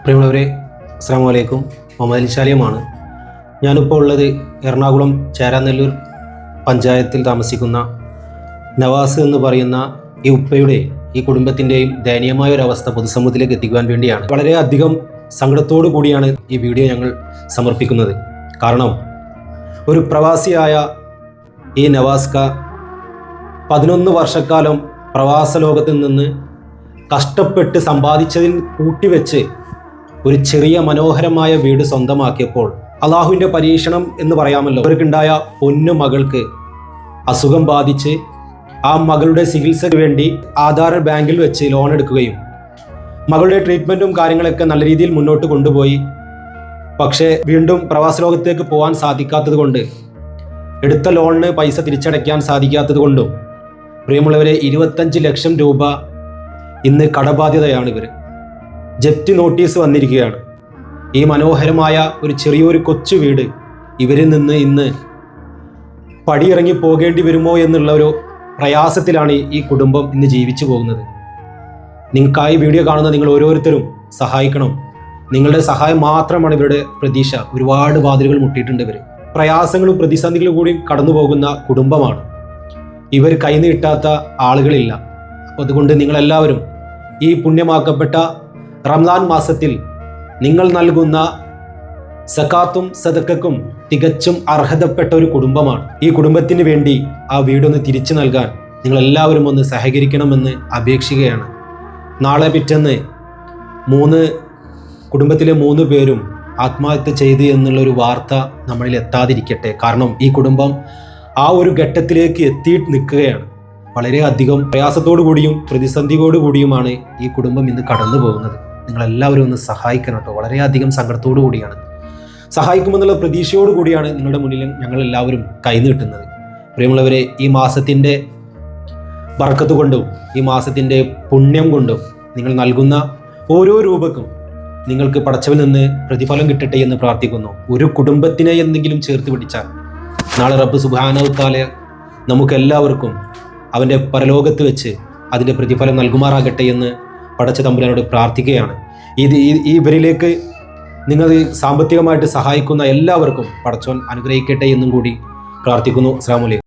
പ്രിയമുള്ളവരെ, അസ്സലാമു അലൈക്കും. മുഹമ്മദ് അലിശാലിയമാണ്. ഞാനിപ്പോൾ ഉള്ളത് എറണാകുളം ചേരാനെല്ലൂർ പഞ്ചായത്തിൽ താമസിക്കുന്ന നവാസ് എന്ന് പറയുന്ന ഈ ഉപ്പയുടെ ഈ കുടുംബത്തിൻ്റെയും ദയനീയമായ ഒരു അവസ്ഥ പൊതുസമൂഹത്തിലേക്ക് എത്തിക്കുവാൻ വേണ്ടിയാണ്. വളരെയധികം സങ്കടത്തോടു കൂടിയാണ് ഈ വീഡിയോ ഞങ്ങൾ സമർപ്പിക്കുന്നത്. കാരണം ഒരു പ്രവാസിയായ ഈ നവാസ്ക 11 വർഷക്കാലം പ്രവാസ ലോകത്തിൽ നിന്ന് കഷ്ടപ്പെട്ട് സമ്പാദിച്ചതിൽ കൂട്ടിവെച്ച് ഒരു ചെറിയ മനോഹരമായ വീട് സ്വന്തമാക്കിയപ്പോൾ അള്ളാഹുവിൻ്റെ പരീക്ഷണം എന്ന് പറയാമല്ലോ. അവർക്കുണ്ടായ പൊന്നു മകൾക്ക് അസുഖം ബാധിച്ച് ആ മകളുടെ ചികിത്സയ്ക്ക് വേണ്ടി ആധാർ ബാങ്കിൽ വെച്ച് ലോൺ എടുക്കുകയും മകളുടെ ട്രീറ്റ്മെൻറ്റും കാര്യങ്ങളൊക്കെ നല്ല രീതിയിൽ മുന്നോട്ട് കൊണ്ടുപോയി. പക്ഷേ വീണ്ടും പ്രവാസ ലോകത്തേക്ക് പോകാൻ സാധിക്കാത്തത് കൊണ്ട്, എടുത്ത ലോണിന് പൈസ തിരിച്ചടയ്ക്കാൻ സാധിക്കാത്തത് കൊണ്ടും പ്രിയമുള്ളവരെ 25 ലക്ഷം രൂപ ഇന്ന് കടബാധ്യതയാണ്. ഇവർ ജപ്തി നോട്ടീസ് വന്നിരിക്കുകയാണ്. ഈ മനോഹരമായ ഒരു ചെറിയൊരു കൊച്ചു വീട് ഇവരിൽ നിന്ന് ഇന്ന് പടിയിറങ്ങി പോകേണ്ടി വരുമോ എന്നുള്ള ഒരു പ്രയാസത്തിലാണ് ഈ കുടുംബം ഇന്ന് ജീവിച്ചു പോകുന്നത്. നിങ്ങൾക്കായി വീഡിയോ കാണുന്ന നിങ്ങൾ ഓരോരുത്തരും സഹായിക്കണം. നിങ്ങളുടെ സഹായം മാത്രമാണ് ഇവരുടെ പ്രതീക്ഷ. ഒരുപാട് വാതിലുകൾ മുട്ടിയിട്ടുണ്ട്. ഇവർ പ്രയാസങ്ങളും പ്രതിസന്ധികളും കൂടി കടന്നു പോകുന്ന കുടുംബമാണ്. ഇവർ കൈനീട്ടാത്ത ആളുകളില്ല. അപ്പോൾ അതുകൊണ്ട് നിങ്ങളെല്ലാവരും ഈ പുണ്യമാക്കപ്പെട്ട റംസാൻ മാസത്തിൽ നിങ്ങൾ നൽകുന്ന സക്കാത്തും സദക്കക്കും തികച്ചും അർഹതപ്പെട്ട ഒരു കുടുംബമാണ്. ഈ കുടുംബത്തിന് വേണ്ടി ആ വീടൊന്ന് തിരിച്ചു നൽകാൻ നിങ്ങളെല്ലാവരും ഒന്ന് സഹകരിക്കണമെന്ന് അപേക്ഷിക്കുകയാണ്. നാളെ പിറ്റേന്ന് കുടുംബത്തിലെ 3 പേരും ആത്മഹത്യ ചെയ്തു എന്നുള്ളൊരു വാർത്ത നമ്മളിൽ എത്താതിരിക്കട്ടെ. കാരണം ഈ കുടുംബം ആ ഒരു ഘട്ടത്തിലേക്ക് എത്തി നിൽക്കുകയാണ്. വളരെയധികം പ്രയാസത്തോടു കൂടിയും പ്രതിസന്ധിയോടു കൂടിയുമാണ് ഈ കുടുംബം ഇന്ന് കടന്നു പോകുന്നത്. നിങ്ങളെല്ലാവരും ഒന്ന് സഹായിക്കണം കേട്ടോ. വളരെയധികം സങ്കടത്തോടു കൂടിയാണ്, സഹായിക്കുമെന്നുള്ള പ്രതീക്ഷയോടു കൂടിയാണ് നിങ്ങളുടെ മുന്നിൽ ഞങ്ങളെല്ലാവരും കൈനീട്ടുന്നത്. പ്രിയമുള്ളവരെ, ഈ മാസത്തിൻ്റെ ബർക്കത്ത് കൊണ്ടും ഈ മാസത്തിൻ്റെ പുണ്യം കൊണ്ടും നിങ്ങൾ നൽകുന്ന ഓരോ രൂപക്കും നിങ്ങൾക്ക് പടച്ചവനിൽ നിന്ന് പ്രതിഫലം കിട്ടട്ടെ എന്ന് പ്രാർത്ഥിക്കുന്നു. ഒരു കുടുംബത്തിനെ എന്തെങ്കിലും ചേർത്ത് പിടിച്ചാൽ നാളെ റബ്ബ് സുബ്ഹാനഹു തആല നമുക്കെല്ലാവർക്കും അവൻ്റെ പരലോകത്ത് വെച്ച് അതിൻ്റെ പ്രതിഫലം നൽകുമാറാകട്ടെ എന്ന് പടച്ച തമ്പുരാനോട് പ്രാർത്ഥിക്കുകയാണ്. ഇവരിലേക്ക് നിങ്ങൾ സാമ്പത്തികമായിട്ട് സഹായിക്കുന്ന എല്ലാവർക്കും പടച്ചവൻ അനുഗ്രഹിക്കട്ടെ എന്നും കൂടി പ്രാർത്ഥിക്കുന്നു. അസ്സലാമു അലൈക്കും.